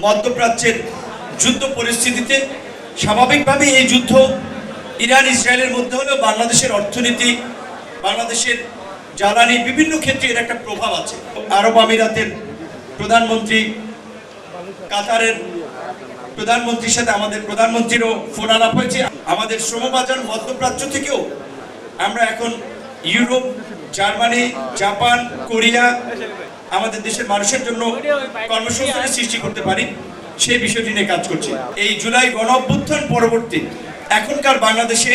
মধ্যপ্রাচ্যের যুদ্ধ পরিস্থিতিতে স্বাভাবিকভাবে এই যুদ্ধ ইরান ইসরায়েলের মধ্যে হলেও বাংলাদেশের অর্থনীতি, বাংলাদেশের জ্বালানি বিভিন্ন ক্ষেত্রে এর একটা প্রভাব আছে। আরব আমিরাতের প্রধানমন্ত্রী, কাতারের প্রধানমন্ত্রীর সাথে আমাদের প্রধানমন্ত্রীরও ফোন আলাপ হয়েছে। আমাদের শ্রমবাজার মধ্যপ্রাচ্য থেকেও আমরা এখন ইউরোপ, জার্মানি, জাপান, কোরিয়া আমাদের দেশের মানুষের জন্য কর্মসংস্থানের সৃষ্টি করতে পারি, সেই বিষয়টি নিয়ে কাজ করছি। এই জুলাই গণ অভ্যুত্থান পরবর্তী এখনকার বাংলাদেশে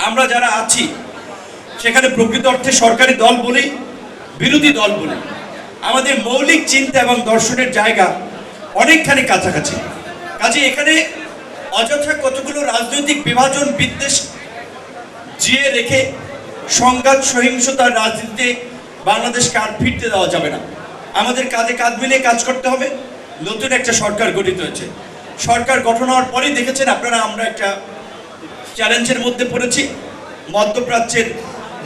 আমরা যারা আছি সেখানে প্রকৃত অর্থে সরকারি দল বলি, বিরোধী দল বলি, আমাদের মৌলিক চিন্তা এবং দর্শনের জায়গা অনেকখানি কাছাকাছি। কাজে এখানে অযথা কতগুলো রাজনৈতিক বিভাজন বিদ্বেষ জিয়ে রেখে সংঘাত সহিংসতার রাজনীতিতে বাংলাদেশকে আর ফিরতে দেওয়া যাবে না। আমাদের কাঁধে কাঁধ মিলিয়ে কাজ করতে হবে। নতুন একটা সরকার গঠিত হয়েছে। সরকার গঠন হওয়ার পরেই দেখেছেন আপনারা আমরা একটা চ্যালেঞ্জের মধ্যে পড়েছি। মধ্যপ্রাচ্যের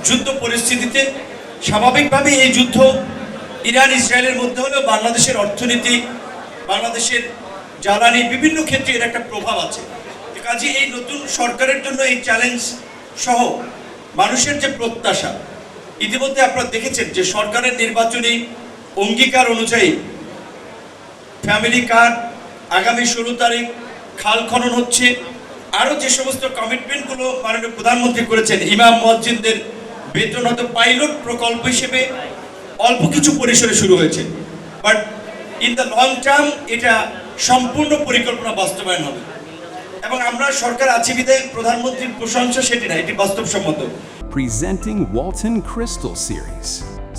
যুদ্ধ পরিস্থিতিতে স্বাভাবিকভাবে এই যুদ্ধ ইরান ইসরায়েলের মধ্যে হলেও বাংলাদেশের অর্থনীতি, বাংলাদেশের জ্বালানি বিভিন্ন ক্ষেত্রে এর একটা প্রভাব আছে। কাজে এই নতুন সরকারের জন্য এই চ্যালেঞ্জ সহ মানুষের যে প্রত্যাশা, ইতিমধ্যে আপনারা দেখেছেন যে সরকারের নির্বাচনী অঙ্গীকার অনুযায়ী ফ্যামিলি কার্ড, আগামী 16 তারিখ খাল খনন হচ্ছে, আরও যে সমস্ত কমিটমেন্টগুলো মাননীয় প্রধানমন্ত্রী করেছেন, ইমাম মুয়াজ্জিনদের বেতন হয়তো পাইলট প্রকল্প হিসেবে অল্প কিছু পরিসরে শুরু হয়েছে, but in the long term এটা সম্পূর্ণ পরিকল্পনা বাস্তবায়ন হবে। এবং আমরা সরকার আছি বিধায় প্রধানমন্ত্রীর প্রশংসা সেটি না, এটি বাস্তবসম্মত। Presenting Walton Crystal Series.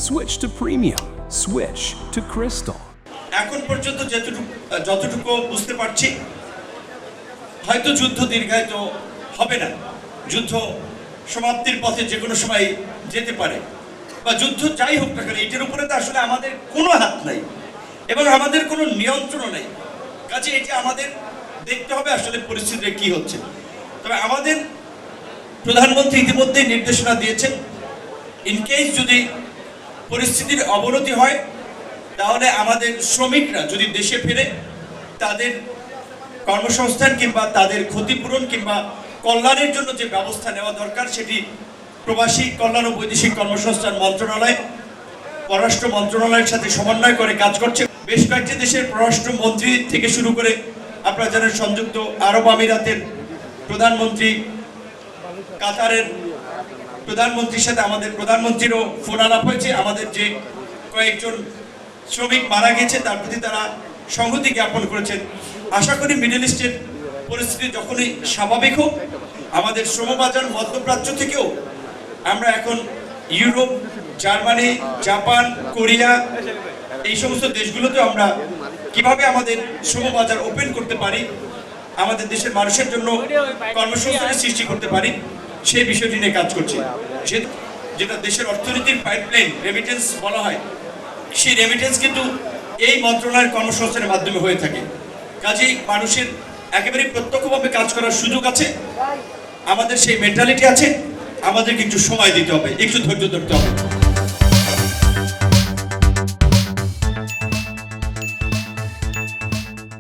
Switch to premium. Switch to Crystal. এখন পর্যন্ত যতটুকু বুঝতে পারছি, হয়তো যুদ্ধ দীর্ঘায়িত হবে না, যুদ্ধ সমাপ্তির পথে যে কোনো সময় যেতে পারে, বা যুদ্ধ যাই হোক না কেন এটার উপরে তো আসলে আমাদের কোনো হাত নাই এবং আমাদের কোনো নিয়ন্ত্রণ নেই। কাজে এটি আমাদের দেখতে হবে আসলে পরিস্থিতিতে কি হচ্ছে। তবে আমাদের প্রধানমন্ত্রী ইতিমধ্যেই নির্দেশনা দিয়েছেন, ইনকেস যদি পরিস্থিতির অবনতি হয় তাহলে আমাদের শ্রমিকরা যদি দেশে ফেরে তাদের কর্মসংস্থান কিংবা তাদের ক্ষতিপূরণ কিংবা কল্যাণের জন্য যে ব্যবস্থা নেওয়া দরকার সেটি প্রবাসী কল্যাণ ও বৈদেশিক কর্মসংস্থান মন্ত্রণালয় পররাষ্ট্র মন্ত্রণালয়ের সাথে সমন্বয় করে কাজ করছে। বেশ কয়েকটি দেশের পররাষ্ট্রমন্ত্রী থেকে শুরু করে আপনারা জানেন সংযুক্ত আরব আমিরাতের প্রধানমন্ত্রী, কাতারের প্রধানমন্ত্রীর সাথে আমাদের প্রধানমন্ত্রীরও ফোন আলাপ হয়েছে। আমাদের যে কয়েকজন শ্রমিক মারা গেছে তার প্রতি তারা সংহতি জ্ঞাপন করেছেন। আশা করি মিডল ইস্টের পরিস্থিতি যখনই স্বাভাবিক হোক, আমাদের শ্রমবাজার মধ্যপ্রাচ্য থেকেও আমরা এখন ইউরোপ, জার্মানি, জাপান, কোরিয়া এই সমস্ত দেশগুলোতে আমরা কিভাবে আমাদের শ্রমবাজার ওপেন করতে পারি, আমাদের দেশের মানুষের জন্য কর্মসংস্থানের সৃষ্টি করতে পারি, সেই বিষয়টি নিয়ে কাজ করছি। যেটা দেশের অর্থনীতির পাইপলাইন রেমিটেন্স বলা হয়, সেই রেমিটেন্স কিন্তু এই মন্ত্রণালয়ের কর্মসংস্থানের মাধ্যমে হয়ে থাকে। কাজেই মানুষের একেবারে প্রত্যক্ষভাবে কাজ করার সুযোগ আছে, আমাদের সেই মেন্টালিটি আছে, আমাদের একটু সময় দিতে হবে, একটু ধৈর্য ধরতে হবে।